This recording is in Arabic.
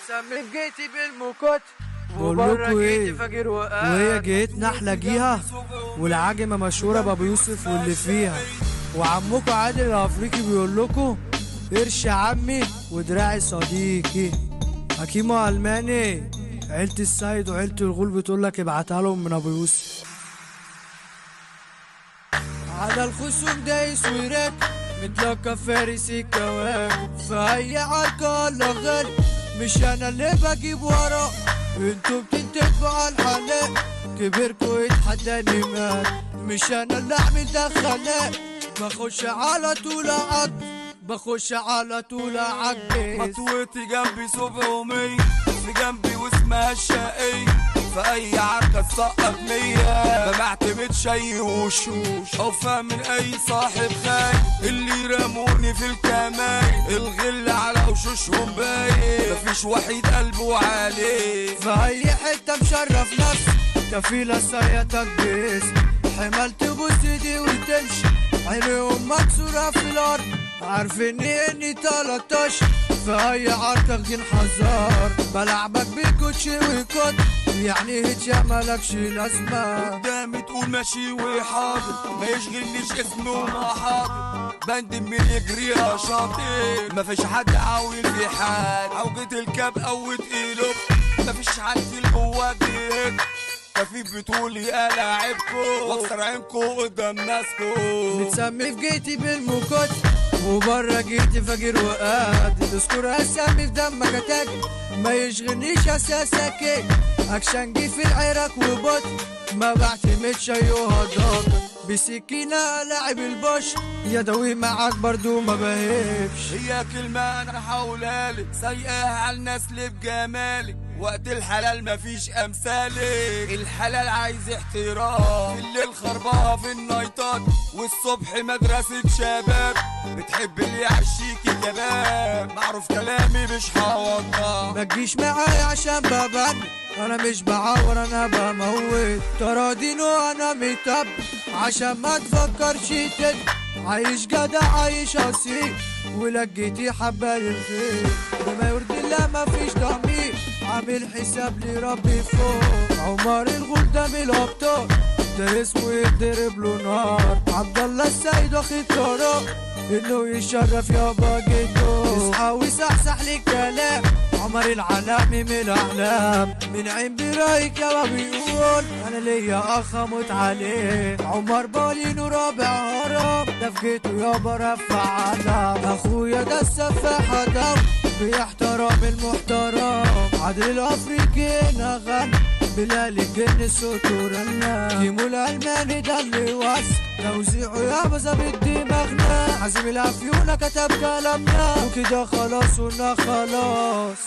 سمي جيتي بالموكوت بقولكوا ايه، فاجر وقال وهي جيتنا احلى جيها والعجمه مشهوره بابو يوسف واللي فيها. وعمكوا عادل الافريقي بيقول لكم قرش عمي ودراعي صديقي. حكيمو الماني عيلة السيد وعيلة الغول بتقول لك ابعتها لهم من ابو يوسف. على الخصوم دايس ويرك متلقى فارس الكواكب في اي عركة ولا غالي، مش انا اللي بجيب ورا انتوا بتتفقوا على الحلال، كبركوا يتحداني مال مش انا اللي اعمل ده خلاق، بخش على طول بخش على طول عجز. خطوتي جنبي 700 في جنبي واسمها الشقية، في اي عركة تسقط 100 ما بعتمد شي وشوش اوفى من اي صاحب خاين، اللي رموني في الكماين الغل على وشوشهم باين، مفيش وحيد قلبه عليه في اي حتة مشرف نفسي كفيلة سيتك باسم، حمال تبوس ايدي وتمشي عينيهم مكسورة في الارض، عارفيني اني 13 في اي عركة غين حذار، بلعبك بالكوتشي وكوت يعني هيتش مالكش لازمة، قدامي تقول ماشي وحاضر ما يشغلنيش اسمه ما حاضر، بندم من يجريها شاطر مفيش حد عاوي في حال، عوجة الكاب قوت قلوب مفيش حد جوا جهد، خفيف بتقولي الاعبكو واكسر عينكو قدام ناسكو، متسمي في جيتي بالموكوت وبره جيتي فاجر وقادر، تذكر اسامي في دمك هتاكل ما يشغلنيش اساسك ايه، اكشن جي في العراق وبط ما بعتمدش ايوه ضاغط، بسكينة لاعب البوش يدوي معاك برضو ما بهبش، هي كلمة انا هقولهالك سايقاها على الناس اللي بجمالك، وقت الحلال مفيش امثالك، الحلال عايز احترام، الليل خربها في النايتات والصبح مدرسة شباب، بتحب اللي يعشيكي كباب، معروف كلامي مش هوضح، ما تجيش معايا عشان ببني انا مش بعور انا بموت، تراضينو انا متب عشان ما تفكرش تد، عايش جدع عايش اصيل ولقيتي حبة للخير، بما يرضي الله مفيش ضمير عامل حساب لربي فوق، عمر الغول ده من الابطال ده اسمه يتضرب له نار، عبد الله السيد واخد قرار انه يشرف يابا جيتو، اصحى وصحصح لي الكلام عمر العالمي من الاحلام، من عين برايك يابا بيقول انا ليا اخ اموت عليه، عمر بالينو رابع هرم ده في جيته يابا رفع علم، اخويا ده السفاح ده بيحترم المحترم، عادل الافريقي نغم بلال الجن سطورنا، كيمو الالماني ده اللي وصل توزيعه يابا زابط دماغنا، عزيم العفيونة كتب كلامنا وكده خلاص قلنا خلاص.